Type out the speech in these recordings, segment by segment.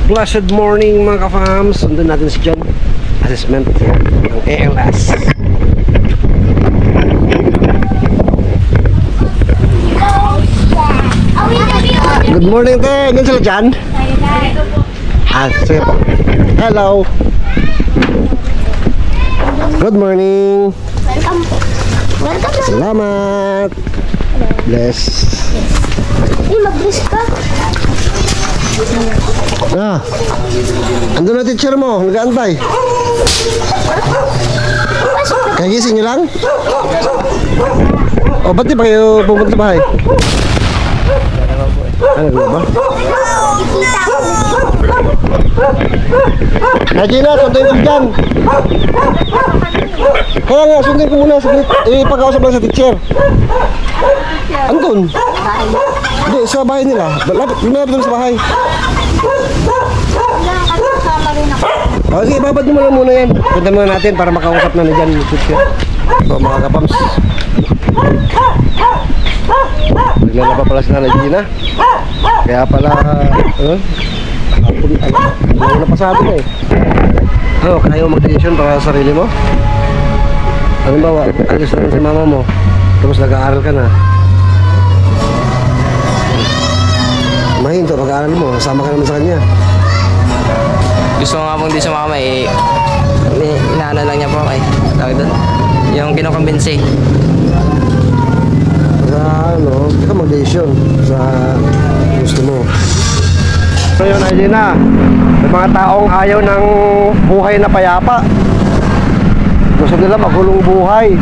Blessed morning mga ka-fams. Sundin natin si John. Assessment ng ALS. Good morning, te. Ngayon sila John? Sige po. Hello. Good morning. Welcome. Welcome. Salamat. Bless. Mag-bless ka. Andun na teacher mo, nag-aantay. Kagising nyo lang? O, ba't di ba kayo pumunta sa bahay? Ano ba? Gina, sunduin mo dyan. Kaya nga, sunduin ko muna. Ipag-ausap lang sa teacher. Andun? Hindi, sa bahay nila. Lumabot sa bahay. Okay, babad mo lang muna yan. Punta muna natin para makausap na dyan. So, mga kapams. Naglalaba pala si Nanay Gina. Kaya pala, ano na pasado na eh. Ano, kaya mo mag-tension para sa sarili mo? Halimbawa, alis na si mama mo. Tapos nag-aaral ka na. Mahinto, pag-aaral mo, sama ka naman sa kanya. Gusto ko nga pong di sumama eh. Inaano lang niya po kay tawag doon. Yung kinukumbinsi. Sa ano, hindi ka mag-decision sa gusto mo. So yun, Gina, may mga taong ayaw ng buhay na payapa. Gusto nila magulong buhay.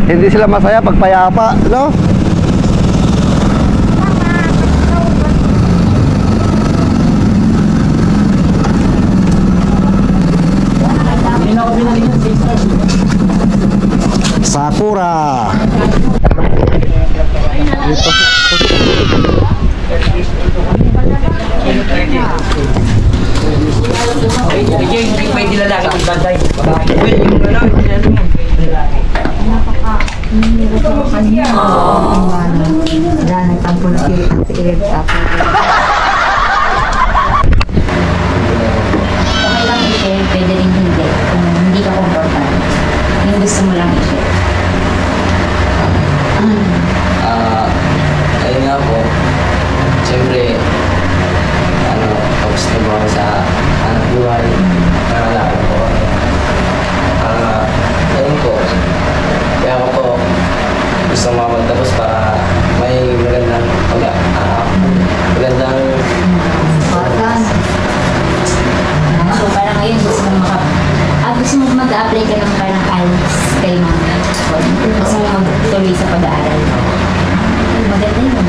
Hindi sila masaya pag payapa, no? Sakura. May dilalaga ang banday. Pwede rin hindi kung hindi ka komportable. Yung gusto mo lang i-share. Ayun nga po. Siyempre, tapos na po ako sa anak buhay. Nangalala po. Ayun po. Kaya ako po gusto magtapos para may magandang So parang ngayon gusto mo mag-apply ka ng parang ALS kay mama. Gusto mo magtuloy sa pag-aaral. Maganda yun.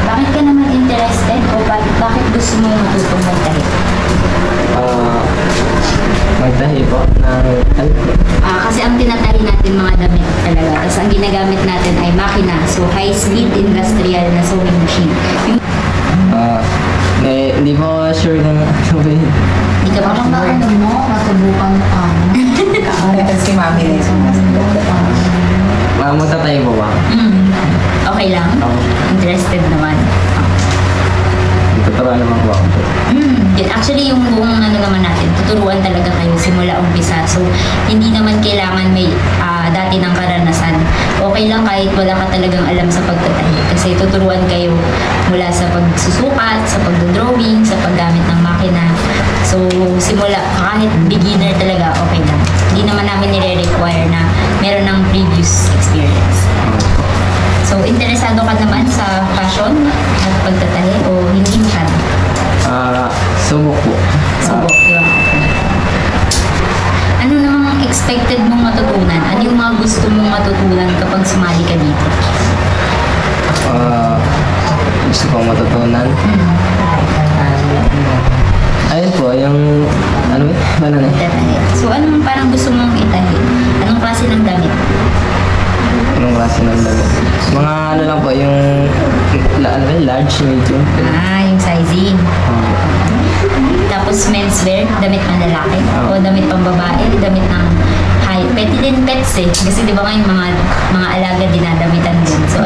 Bakit ka naman interested o bakit gusto mo matutong magtahi? Magtahi po Kasi ang tinatahi natin mga damit talaga. Tapos ang ginagamit natin ay makina. So high-speed industrial na sewing machine. hindi po sure kung ano ba yun. Hindi ka ba sure? Nasubukan mo ka. Si Mami na yung Magtatayo po ba? Okay lang? Interested naman. Tuturuan naman po ako. Actually, yung buong ano naman natin, tuturuan talaga kayo simula umpisa. So, hindi naman kailangan may dati ng karanasan. Okay lang kahit wala ka talagang alam sa pagtatahi. Kasi tuturuan kayo mula sa pagsusukat, sa pagdodrawing, sa paggamit ng makina. So, simula, kahit beginner talaga, okay lang. Hindi naman namin nire-require na meron ng previous experience. So, interesado ka naman sa fashion at pagtatahi o hindi masyado? Subok po. Subok, yun. Ano namang expected mong matutunan? Ano yung mga gusto mong matutunan kapag sumali ka dito? Gusto kong matutunan. Ayun po, yung ano na? So, anong parang gusto mong itahi? Anong klase ng damit? Anong klase ng damit? Mga ano lang po, yung large, medium. Yung sizing. Tapos menswear, damit pang lalaki. O damit pang babae, damit ng high. Pwede din pets eh. Kasi di ba ngayon mga alaga dinadamitan din. So,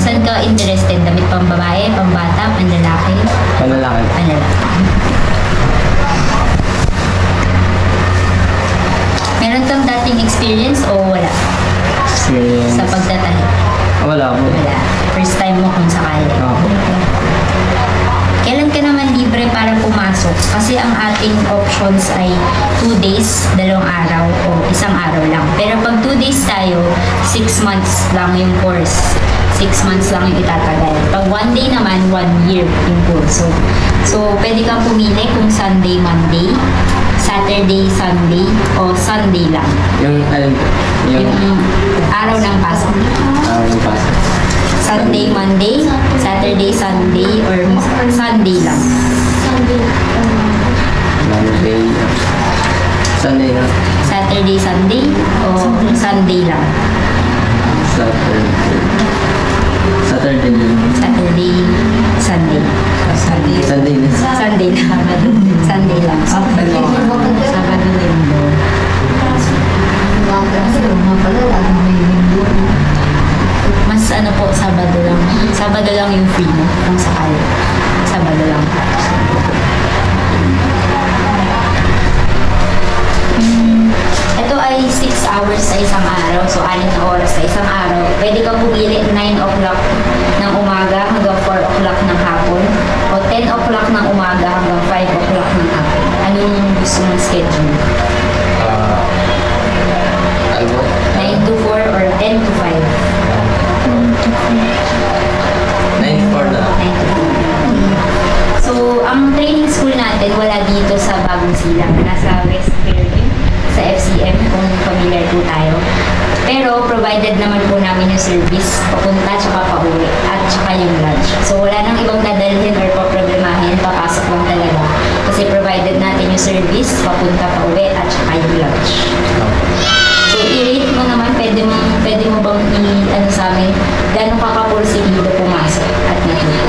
saan ka interested? Damit pambabae, pambata, panlalaki, Panlalaki. panlalaki. Meron kang dating experience o wala Experience. sa pagtatahi? Wala po. Wala. First time mo kung sakali. Opo. Kailan ka naman libre para pumasok? Kasi ang ating options ay 2 days, 2 araw o 1 araw lang. Pero pag 2 days tayo, 6 months lang yung course. 6 months lang yung itatagal. Pag 1 day naman, 1 year yung kurso. So, pwede kang pumili kung Sunday, Monday, Saturday, Sunday, o Sunday lang. Yung, alin po? Yung, Yung araw ng pasok. yung pasok. Sunday, Monday, Saturday, Sunday, or Sunday lang. Monday. Sunday na. Saturday, Sunday, o Sunday lang. Saturday. Saturday din. Saturday, Sunday. Sunday. Sunday din. Sunday lang. Sunday lang. Sabado Linggo. Mas ano po, Sabado lang. Sabado lang yung free mo, kung sakali. Sabado lang. Ito ay 6 hours sa isang araw. So, 6 na oras sa isang araw. Pwede ka pumili 9 o'clock ng umaga hanggang 4 o'clock ng hapon. O 10 o'clock ng umaga hanggang 5 o'clock ng hapon. Anong gusto mong schedule? Ano po? 9 to 4 or 10 to 5? 9-4 na. 9 to 4. So, ang training school natin wala dito sa Bagong Silang. Nasa West Fairview, sa FCM, kung familiar po tayo. Pero, provided naman po namin yung service, papunta, tsaka pauwi, at tsaka yung lunch. So, wala nang ibang dadalhin or paproblemahin, papasok lang talaga. Kasi provided natin yung service, papunta, pauwi, at tsaka yung lunch. So, i-rate mo naman, pwede mo bang ano sa amin, gano'n ka kapursigido pumasok at natuto?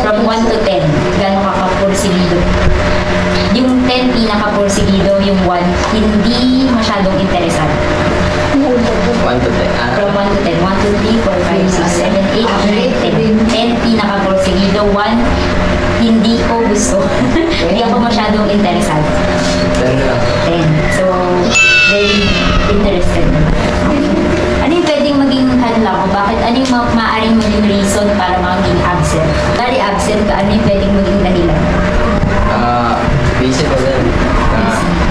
From 1 to 10, gano'n ka kapursigido? Yung 10 pinaka-pursigido, yung 1, hindi masyadong interesado. 1 to 10. From 1 to 10, 1, 2, 3, 4, 5, 6, 7, 8, 9, 10. 10 pinaka-pursigido, 1, hindi ko gusto. Hindi ako masyadong interesado. 10 na. 10. So, very interested. Ano yung pwedeng maging hadlang o bakit? Ano yung maaaring maging reason para maging absent? Kali absent ka, ano yung pwedeng maging dahilan? Busy po din.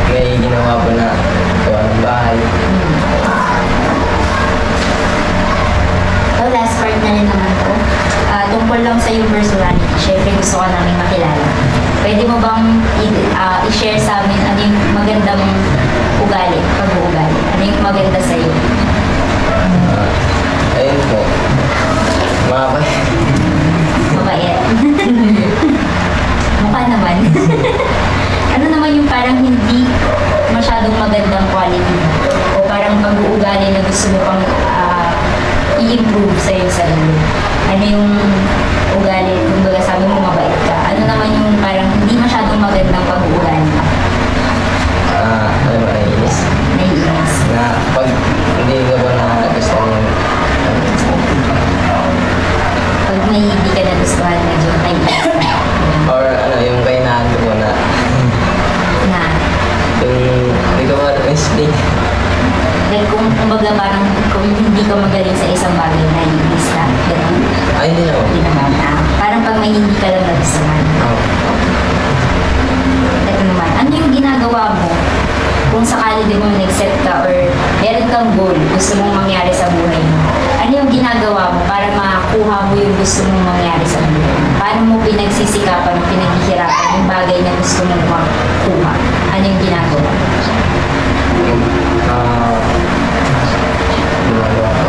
May ginawa po na gawa ng bahay. So, last part na rin naman po. Tungkol lang sa yung personality. Siyempre gusto ka namin makilala. Pwede mo bang i-share sa amin ano yung magandang ugali, pag-uugali? Ano yung maganda sa iyo? Ayun po. Mabait. Mabait. Mukha naman. Ano naman yung parang hindi masyadong magandang quality o parang pag-uugali na gusto mo pang i-improve sa iyo sarili? Ano yung ugali, kung baga sabi mo mabait ka, ano naman yung parang hindi masyadong magandang pag-uugali? Alam mo, naiinis. Naiinis. Na pag hindi ka ba na gusto mo, Pag may hindi ka nagustuhan, medyo naiinis ka. or ano, yung kainahan ko po na Na, yung hindi ka ba explain. like kumbaga parang kung hindi ka magaling sa isang bagay, naiinis ka. Ganun. Ay, hindi naman. Hindi naman. Parang pag may hindi ka lang nagustuhan. Ito naman, ano yung ginagawa mo kung sakali din mo nag-set ka or meron kang goal, gusto mong mangyari sa buhay mo? Ano yung ginagawa mo para makakuha mo yung gusto mong mangyari sa buhay mo? Paano mo pinagsisikapan o pinaghihirapan yung bagay na gusto mong makuha? Ano yung ginagawa? Ginagawa ko.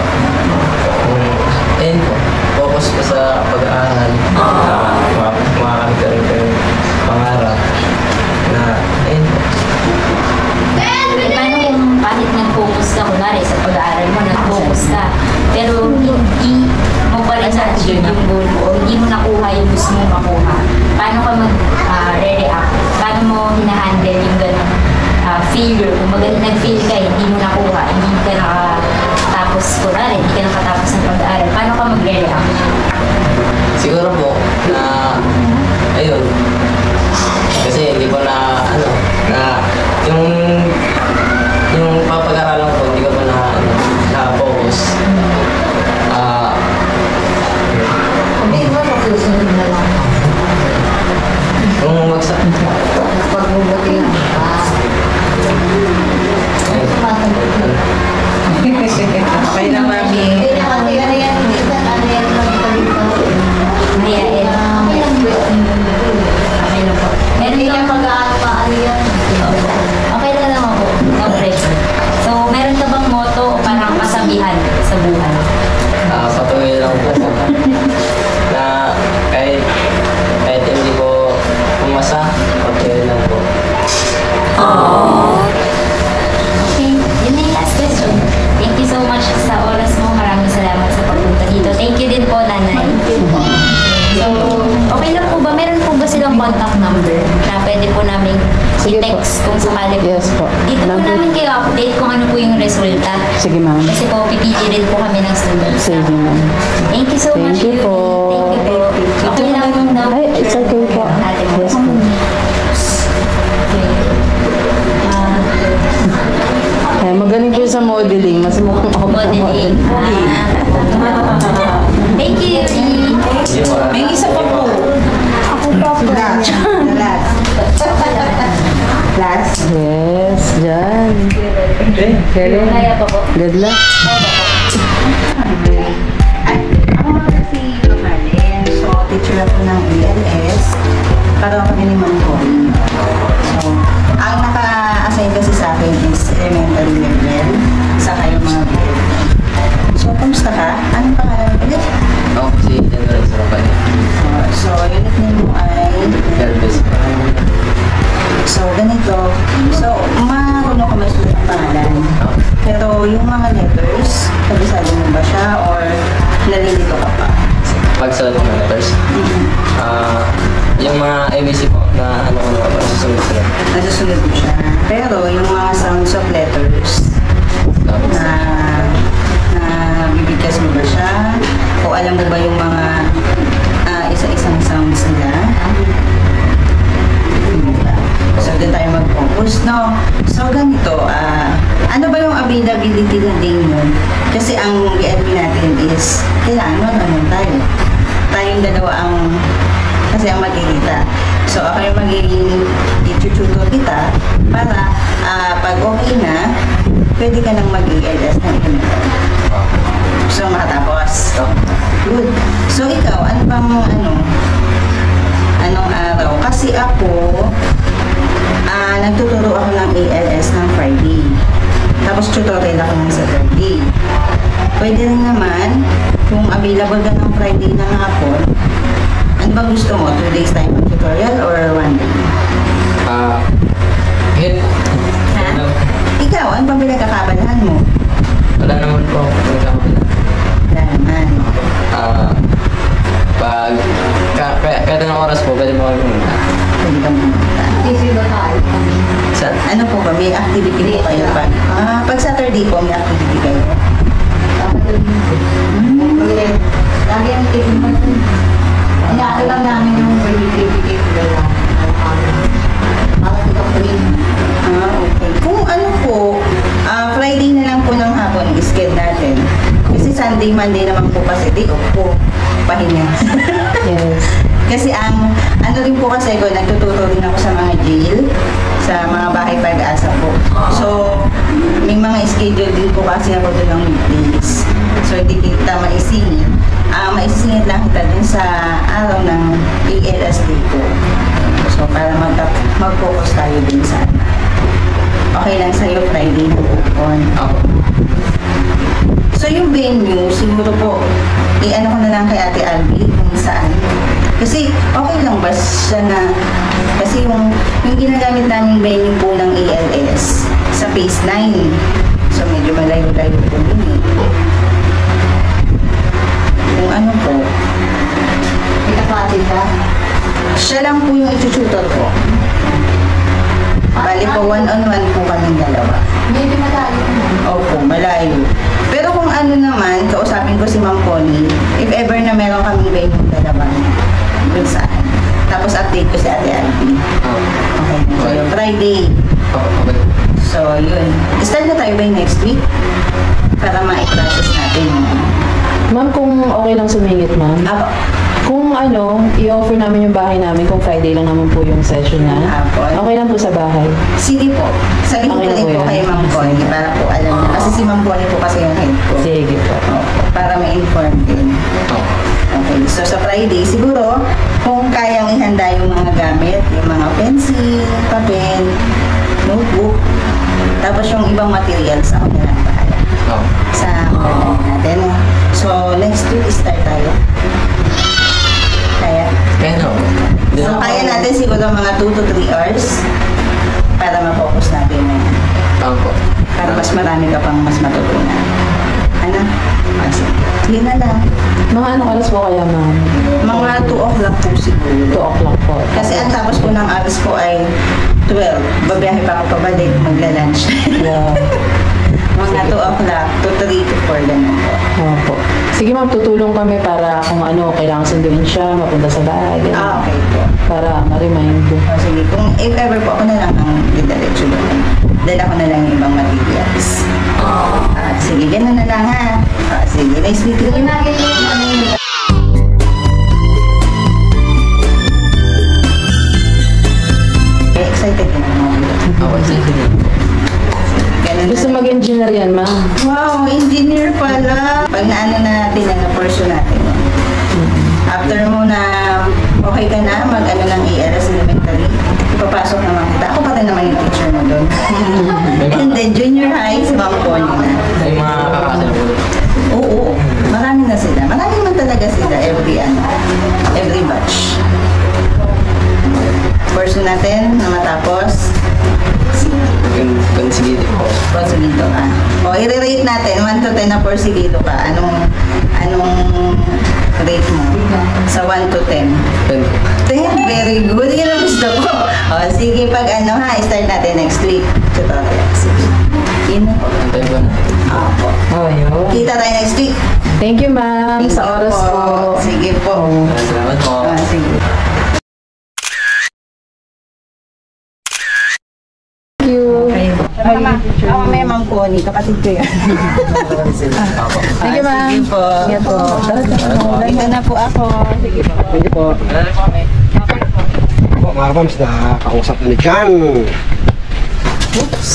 Ayun po. Focus ko sa pag-aaral. Makakamit ka rin yung pangarap na ayun po. Paano kung kahit nag-focus ka, kunwari sa pag-aaral mo, nag-focus ka, pero hindi mo pa rin na-achieve yung goal mo o hindi mo nakuha yung gusto mo makuha, paano ka mag-re-react? Paano mo hinahandle yung gano'ng failure? Kung nag-fail ka, hindi mo nakuha, hindi ka nakatapos, kunwari, hindi ka nakatapos ng pag-aaral, paano ka mag-re-react? contact number na pwede po namin Sige po. i-text kung sakali po. Yes po. Dito po Number. namin kayo update kung ano po yung resulta. Sige, ma'am. Kasi po, pipili rin po kami ng students. Sige, ma'am. Thank you so Thank much. you Yuri. po. Thank you po. Okay lang daw. Ay, it's okay po. Yes po. Ay, magaling po sa modeling. Mas mukhang ako sa Modeling. modeling. Thank you, Yuri. May isa pa po. Last. Yes, dyan. Galing. Kaya pa po. Good luck. Ako nga si Romalyn. So, teacher ako ng ELS. Para kami ni Mangkon. So, ang naka-assign kasi sa akin is elementary level. Saka yung mga BL. So, kumusta ka? Anong pangalan ulit? Ako si General Sarapay. So, unit name mo ay... Galvez. So, ganito. So, marunong ka masulat ang pangalan. Pero yung mga letters, kabisado mo ba siya or nalilito ka pa? Pagsalat ng letters. Yung mga ABC po na ano ko na susunod-sunod. Nasusunod mo siya. Pero yung mga sounds of letters, Tapos, na bibigkas mo ba siya? O alam mo ba yung mga isa-isang sounds nila? Hindi ba? So, doon tayo mag-focus, no? So, ganito, ano ba yung availability na day mo? Kasi ang BLB natin is, kailangan ano tayo. Tayong dalawa ang, kasi ang magkikita. So, ako yung magiging i-tutor kita para pag okay na, pwede ka nang mag-ELS ng ganito. So, makatapos. Good. So, ikaw, ano bang anong araw? Kasi ako, nagtuturo ako ng ALS ng Friday. Tapos tutorial ako ng Saturday. Pwede rin naman, kung available ka ng Friday na hapon, ano ba gusto mo? 2 days time ng tutorial or 1 day? Hit. Ha? Ikaw, ano ba pinagkakabalahan mo? Wala naman po ako pinagkakabila. Wala naman. Pag kahit anong oras po, pwede mo kami pumunta. Pwede kang pumunta. Saan? Ano po ba? May activity po kayo pag? Pag Saturday po, may activity kayo. Lagi ang tingin mo. Kaya lang namin yung bibigay ko lang. Para ikaw pa rin. Okay. Kung ano po, Friday na lang po ng hapon, schedule natin. Kasi Sunday, Monday naman po kasi day off po. Pahinga. Yes. Kasi ano rin po kasi ko, nagtuturo rin ako sa mga jail, sa mga bahay pag-asa po. So, may mga schedule din po kasi ako doon ng weekdays. So, hindi kita maisingit. Maisingit lang kita dun sa araw ng ALS day ko. So, para mag-focus tayo din sa okay lang sa'yo Friday na hapon. Ako. So, yung venue, siguro po, i-ano ko na lang kay Ate Albi kung saan. Kasi, okay lang ba siya na, kasi yung ginagamit namin venue po ng ALS sa Phase 9. So, medyo malayo-layo po yun eh. Kung ano po, Ikapatin ka. siya lang po yung itututor ko. Bali po, one-on-one po kaming dalawa. Medyo malayo naman. Opo, malayo. Pero kung ano naman, kausapin ko si Ma'am Connie, if ever na meron kaming venue dalawa, dun saan. Tapos update ko si Ate Albi. Okay. So, yung Friday. Okay. So, yun. Start na tayo by next week para ma-process natin. Ma'am, kung okay lang sumingit, ma'am. Apo. Kung i-offer namin yung bahay namin kung Friday lang naman po yung session na. Hapon. Okay lang po sa bahay. Sige po. Sabihin Okay ko na rin po po yan. kay Ma'am Connie para po alam niya. Kasi si Ma'am Connie po kasi yung head ko. Sige po. Opo. Para ma-inform din. Okay. So, sa Friday, siguro, kung kayang ihanda yung mga gamit, yung mga pencil, papel, notebook, tapos yung ibang materials, ako na lang bahala. Sa mga natin. So, next week, start tayo. Kaya? Kaya na ako. So, kaya natin siguro mga 2 to 3 hours para ma-focus natin na yan. Ako. Para mas marami ka pang mas matutunan. Ano? Sige na lang. Mga anong oras po kaya, ma'am? Mga 2 o'clock o'clock po 2 siguro. o'clock po. Kasi ang tapos po ng alas po ay 12. Babiyahe pa ako pabalik, magla-lunch. Yeah. Mga 2 o'clock to 3 to 4 ganun po. Opo. Sige ma'am, tutulong kami para kung ano, kailangan sunduin siya, mapunta sa bahay. Ganun. Okay po. Para ma-remind. O, sige, kung if ever po ako na lang ang didiretso doon, dala ko na lang yung ibang materials. Sige, ganun na lang ha. Sige, nice meeting you. Excited ka na mga Ako, excited din. Ganun Gusto na. mag-engineer yan, ma'am. Wow, engineer pala. Pag naano na natin, na-pursue natin. After mo na okay ka na, mag-ano ng ALS elementary, ipapasok naman kita. Ako pa rin naman yung teacher mo doon. And then junior high, si Ma'am Connie na. May mga kakasal po. Oo, marami na sila. Marami naman talaga sila every batch. Pursue natin na matapos. Consigliere po. Porsigido ka. O, i-rate natin. 1 to 10 na porsigido ka. Anong rate mo? Sa 1 to 10. 10? Very good. Yun ang gusto ko. O, sige, pag start natin next week. Tutorial. Sige. Yun na po. Antay po na. Opo. Oh, yun. Kita tayo next week. Thank you, ma'am, Thank sa you oras po. Sige po. Salamat po. Sige. Thank you. Ako may Ma'am Connie. Kapatid ko yan. Thank you, ma'am. Sige po. Sige po. Dito na po ako. Sige po. Thank you po. Po, mga kapams, nakausap na ni Jan. Oops.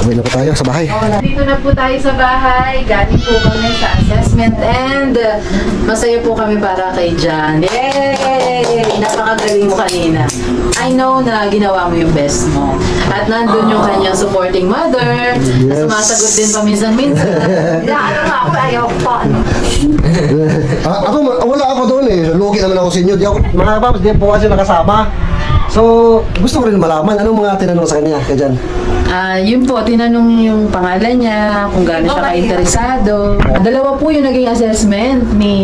Uwi na po tayo sa bahay. Dito na po tayo sa bahay. Galing po kami sa assessment and masaya po kami para kay Jan. Yay! Napakagaling mo kanina. I know na ginawa mo yung best mo. At nandun yung kanyang supporting mother. Yes. Sumasagot din paminsan-minsan. Ano nga ako, ayaw pa. Ako, wala ako doon eh. Lugi naman ako sa inyo. Di ako, mga kapams, di po kasi nakasama. So, gusto ko rin malaman. Anong mga tinanong sa kanya, kay Jan? Yun po, tinanong yung pangalan niya, kung gaano siya ka-interesado. Dalawa po yung naging assessment ni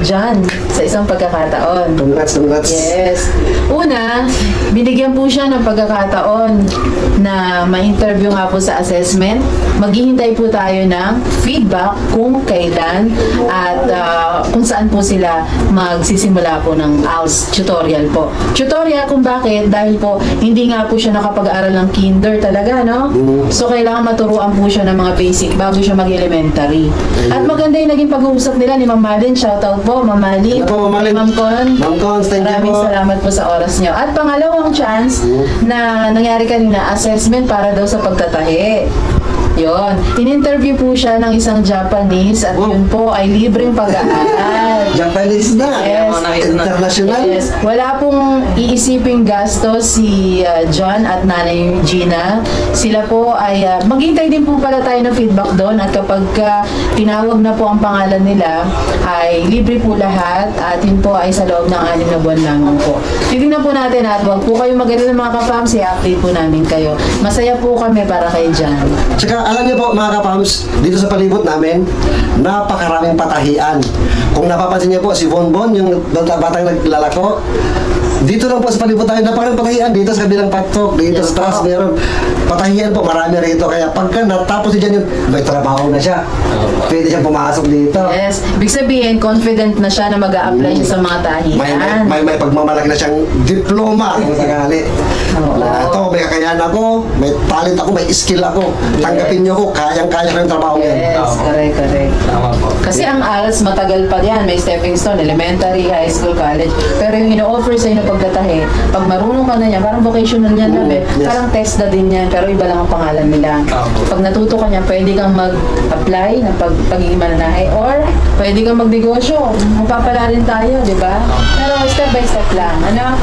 John sa isang pagkakataon. Congrats. Yes. Una, binigyan po siya ng pagkakataon na ma-interview nga po sa assessment. Maghihintay po tayo ng feedback kung kailan at kung saan po sila magsisimula po ng ALS tutorial po. Tutorial kung bakit? Dahil po hindi nga po siya nakapag-aaral ng kinder talaga, no? So, kailangan maturuan po siya ng mga basic bago siya mag-elementary. At maganda yung naging pag-uusap nila ni Ma'am Malin. Shoutout po, Ma'am Malin. Ma'am Malin. Ma'am Con. Ma'am Con, thank you Maraming po. salamat po sa oras niyo. At pangalawang chance na nangyari kanina, assessment para daw sa pagtatahi. Yun. In-interview po siya ng isang Japanese at Wow. yun po ay libreng pag-aaral. Japanese na. Yes. International. Yes. Wala pong iisiping gastos si John at Nanay Gina. Sila po ay maghintay din po pala tayo ng feedback doon at kapag tinawag na po ang pangalan nila ay libre po lahat at yun po ay sa loob ng 6 na buwan lamang po. Titignan po natin at huwag po kayo mag-alala mga kapams, i-update po namin kayo. Masaya po kami para kay John. Tsaka alam niyo po mga kapams, dito sa palibot namin, napakaraming patahian. Kung napapansin niyo po, si Bonbon, yung batang naglalako, dito lang po sa palibot tayo, napakaraming patahian. Dito sa kabilang patok, dito sa taas, meron patahian po, marami rito. Kaya pagka natapos niya dyan, may trabaho na siya. Pwede siyang pumasok dito. Yes. Ibig sabihin, confident na siya na mag-a-apply siya sa mga tahian. May pagmamalaki na siyang diploma kung sakali. Ito, may kakayahan ako, may talent ako, may skill ako. Tanggapin niyo ko, kayang-kaya ko yung trabaho yan. Yes, correct. Tama po. Kasi ang ALS matagal pa yan. May stepping stone, elementary, high school, college. Pero yung ino-offer sa'yo na pagtatahi, pag marunong ka na yan, parang vocational yan, Yes. parang test na din yan, pero iba lang ang pangalan nila. Pag natuto ka niya, pwede kang mag-apply ng pagiging mananahe or pwede kang magnegosyo. Magpapala rin tayo, di ba? Pero step by step lang. Ano?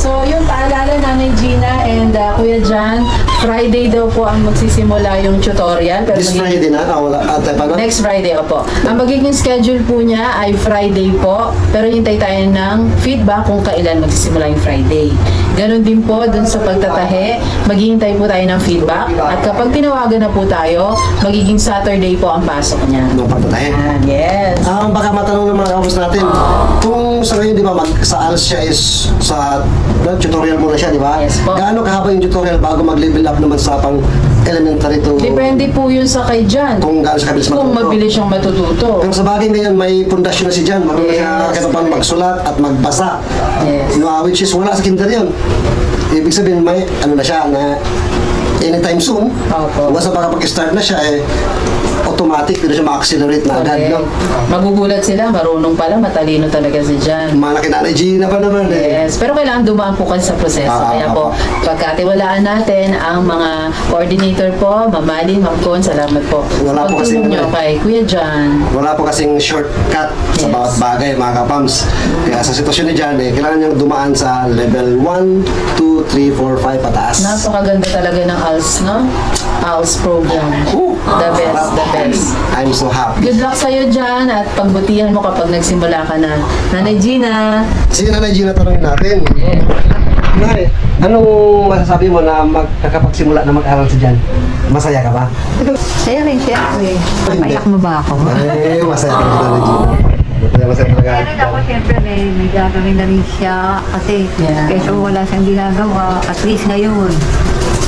So, yung paalala Nanay Gina and Kuya Jan, Friday daw po ang magsisimula yung tutorial. Pero This Friday na? Wala. Ate, paano? Next Friday, opo. Ang magiging schedule po niya ay Friday po, pero hintay tayo ng feedback kung kailan magsisimula yung Friday. Ganon din po dun sa pagtatahe, maghihintay po tayo ng feedback at kapag tinawagan na po tayo, magiging Saturday po ang pasok niya. Nung pagtatahe. Yes. Baka matanong ng mga kamus natin, kung sa ngayon, di ba, sa ALS siya is sa tutorial muna siya, di ba? Yes po. Gaano kahaba yung tutorial bago mag-level up naman sa pang elementary to... Depende po yun sa kay Jan. Kung gaano siya kabilis Kung matuto. mabilis siyang matututo. Pero sa bagay ngayon, may pundasyon na si Jan. Marunong na siya kahit paano magsulat at magbasa. Yes. Which is wala sa kinder yun. Ibig sabihin, may ano na siya na anytime soon. Opo. Basta pag-start na siya, automatic, pero siya ma-accelerate na agad. No? Magugulat sila, marunong pala, matalino talaga si Jan. Malaki na Gina pa naman Yes, pero kailangan dumaan po kasi sa proseso. Kaya po, pagkatiwalaan natin ang mga coordinator po, Mamali, Ma'am Con, salamat po. Wala po kasing- Pagtulong nyo kay Kuya Jan. Wala po kasing shortcut sa Yes. bawat bagay, mga kapams. Kaya sa sitwasyon ni Jan, kailangan niyang dumaan sa level 1, 2, 3, 4, 5 pataas. Napakaganda talaga ng ALS, no? ALS program. The best, the best. I'm so happy. Good luck sa'yo dyan at pagbutihan mo kapag nagsimula ka na. Nanay Gina, Sige na, Gina, tanongin natin. Nay, anong masasabi mo na magkakapagsimula na mag-aral si Jan? Masaya ka ba? Sa'yo rin siya. Papayak mo ba ako? Masaya ka na, Gina. Masaya talaga. Kaya rin ako, siyempre, may gagawin na rin siya kasi Yeah. kaysa wala siyang ginagawa, at least ngayon,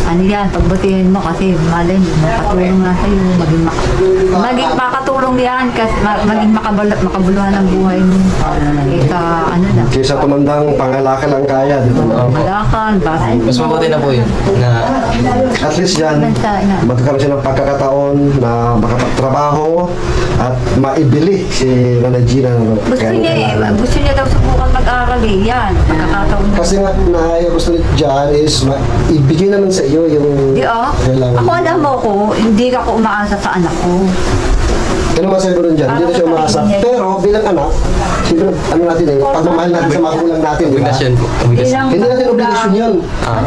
ano yan, pagbutihin mo kasi malay mo, makatulong nga sa'yo, maging makatulong yan kasi maging makabuluhan ng buhay mo. Kaysa ano na, Kaysa tumandang pangalaki lang kaya, di ba? malakan, bakit? Mas mabuti na po yun na At least Jan, magkakaroon siya ng pagkakataon na makapagtrabaho at maibili si Nanay Gina. Gusto niya daw subukan mag-aral yan, pagkakataon na. Kasi nga, gusto ni Jan is ibigay naman sa iyo yung Di kailangan. ako alam mo ko, hindi ako umaasa sa anak ko. Ano masabi ko rin dyan? Hindi na siya umaasa. Pero bilang anak, siyempre, ano natin pagmamahal natin sa magulang natin, di ba? obligasyon po. Obligasyon. Hindi natin obligasyon yun.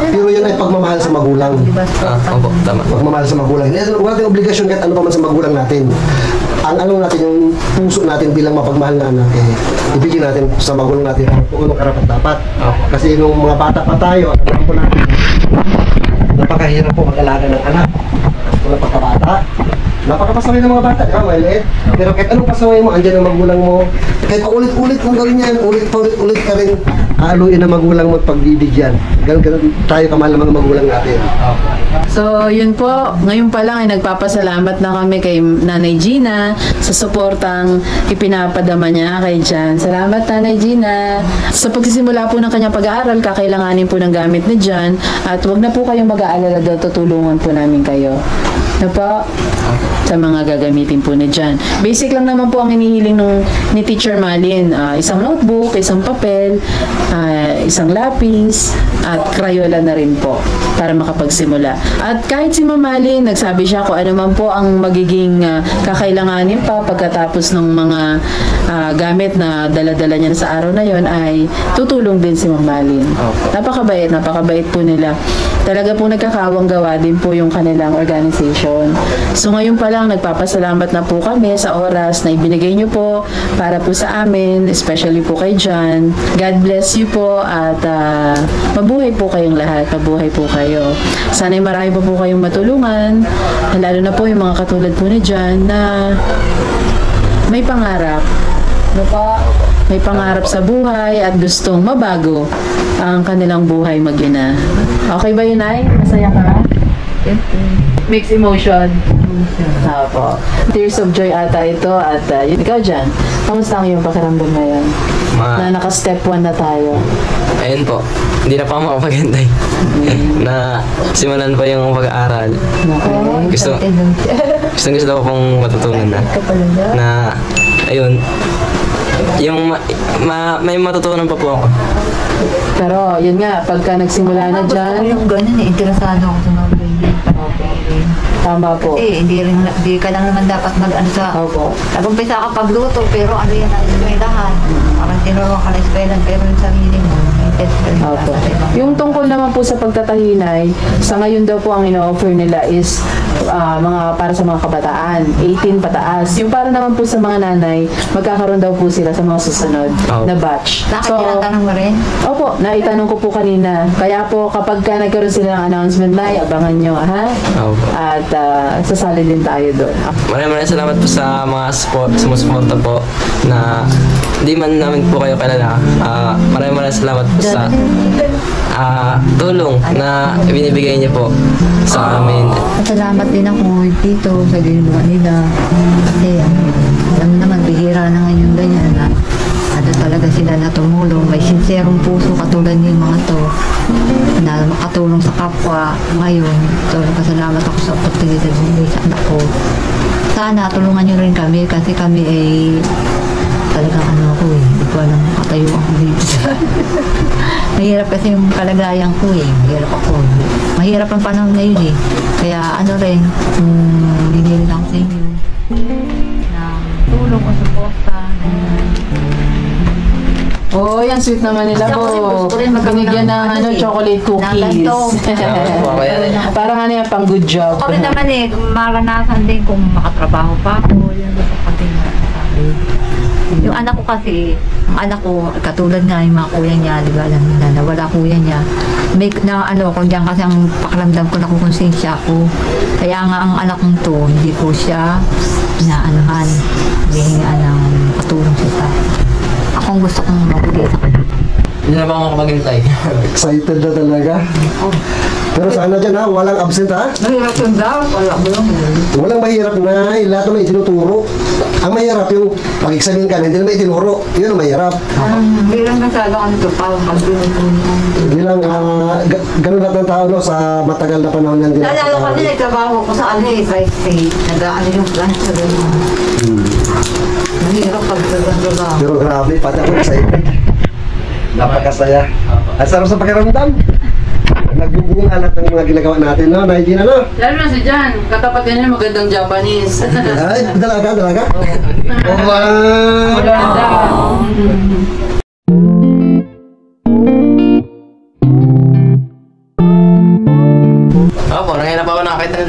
Pero yun ay pagmamahal sa magulang. Diba? Opo, tama. Pagmamahal sa magulang. Hindi natin obligasyon kahit ano pa man sa magulang natin. Ang ano natin, yung puso natin bilang mapagmahal na anak, ibigin natin sa magulang natin kung anong karapat dapat. Kasi nung mga bata pa tayo, alam po natin, napakahirap po mag-alaga ng anak. Kung pagkabata, napakapasaway ng mga bata, di ba? Maliit. Pero kahit anong pasaway mo, andyan ang magulang mo. Kahit ulit-ulit mong gawin yan, ulit ka rin aaluin ang magulang mo at pagbibigyan. Ganun tayo kamahal ng mga magulang natin. so yun po, ngayon pa lang ay nagpapasalamat na kami kay Nanay Gina sa suportang ipinapadama niya kay Jan. Salamat Nanay Gina. Sa pagsisimula po ng kanyang pag-aaral, kakailanganin po ng gamit ni Jan at huwag na po kayong mag-aalala daw, tutulungan po namin kayo. Na po, sa mga gagamitin po ni Jan. Basic lang naman po ang hinihiling ni Teacher Malin. Isang notebook, isang papel, isang lapis, at Crayola na rin po para makapagsimula. At kahit si Ma'am Malin, nagsabi siya kung ano man po ang magiging kakailanganin pa pagkatapos ng mga gamit na dala-dala niya sa araw na yon ay tutulong din si Ma'am Malin. Napakabait po nila. Talaga po nagkakawang gawa din po yung kanilang organization. So ngayon pa lang, nagpapasalamat na po kami sa oras na ibinigay niyo po para po sa amin, especially po kay Jan. God bless you po at mabuhay po kayong lahat. Mabuhay po kayo. Sana'y marami pa po kayong matulungan, lalo na po yung mga katulad po ni Jan na may pangarap. Ano pa? May pangarap sa buhay at gustong mabago ang kanilang buhay mag-ina. Okay ba yun, Nay? Masaya ka? Mixed emotion. Apo. Tears of joy ata ito at ikaw dyan. Kamusta ang iyong pakiramdam ngayon? Na naka-step 1 na tayo. Ayun po, hindi na pa ako makapaghintay. Na simulan pa yung pag-aaral. Okay. Gusto ko pong matutunan na ayun, yung may matutunan pa po ako. Pero yun nga, pagka nagsimula na dyan, Yung ganun interesado ako sa mga ganyan. tama po. Hindi ka lang naman dapat mag-ano sa... Opo. Nag-umpisa ka pagluto, pero ano yan ang may lahat. Parang ginagawa ka na eskwela, pero yung sarili mo, may test ka rin Opo. sa ibang- Yung tungkol naman po sa pagtatahinay, sa ngayon daw po ang ino-offer nila is mga para sa mga kabataan, 18 pataas. Yung para naman po sa mga nanay, magkakaroon daw po sila sa mga susunod na batch. Bakit tinatanong mo rin? Opo, naitanong ko po kanina. Kaya po kapag ka nagkaroon sila ng announcement na, abangan nyo, ha? Opo. At sasali din tayo doon. Maraming salamat po sa mga sumusuporta po na hindi man namin po kayo kilala. Maraming salamat po sa tulong na binibigay niyo po sa amin. Salamat din ako dito sa ginagawa nila. Kasi alam mo naman, bihira na ngayon ganyan na ano talaga sila na tumulong. May sinserong puso katulad ng mga to na makatulong sa kapwa ngayon. So, pasalamat ako sa oportunidad mo sa anak ko. Sana tulungan nyo rin kami kasi kami ay talagang ano ako eh. Hindi ko alam katayo ako dito. Mahirap kasi yung kalagayan ko eh. Mahirap ako. Mahirap ang panahon ngayon eh. Kaya ano rin, binili lang sa inyo ng tulong o suporta. Oh, yan sweet naman nila po. Gusto ko rin magkaroon Binigyan ng ng chocolate cookies. Parang ano yan, pang good job. Ako rin naman eh, maranasan din kung makatrabaho pa ako. Yan gusto ko din sabi. Yung anak ko kasi, ang anak ko, katulad nga yung mga kuya niya, di ba, alam nila, nawala kuya niya. May na ano ko diyan kasi ang pakiramdam ko na konsensya ko. Kaya nga ang anak kong to, hindi ko siya inaanuhan. Hihingaan ng patulong siya sa akong gusto kong mabigay sa kanya. Hindi na ba ako maghintay? Excited na talaga. Pero sana dyan ha, walang absent ha. Mahirap yung daw, wala mo lang. Walang mahirap na lahat naman itinuturo. Ang mahirap yung pag-examine ka, hindi naman itinuro. Yun ang mahirap. Bilang kasalo ano to, parang mag-binutunan. Hindi lang, ganun lahat ng tao no, sa matagal na panahon yan. Nalala ko din, nagtrabaho ko sa ano eh, sa state. Nag-ano yung plant sa gano'n. Mahirap pag-trabaho. Pero grabe, pati ako excited. Napakasaya. At sarap sa pakiramdam. Nagbubunga lahat ng mga ginagawa natin, no? Naigina, no? Lalo na si Jan, katapat niya magandang Japanese. Ay, dalaga? Oh, wow! Maganda. Opo, nangyayon pa ako nakakita.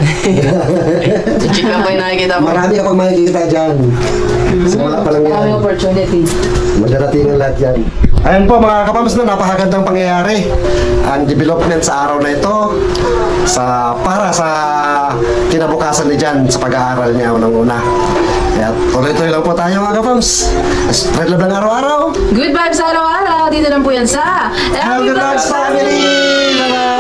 Check lang po yung nakikita po. Marami ka pang makikita dyan. Simula pa lang Maraming yan. opportunity. Madaratingan lahat yan. Ayan po mga kapams na napakagandang pangyayari. Ang development sa araw na ito para sa kinabukasan ni Jan sa pag-aaral niya unang-una. Kaya tuloy-tuloy lang po tayo mga kapams. Spread love lang araw-araw. Good vibes araw-araw. Dito lang po yan sa Helga Dogs Family! Bye-bye!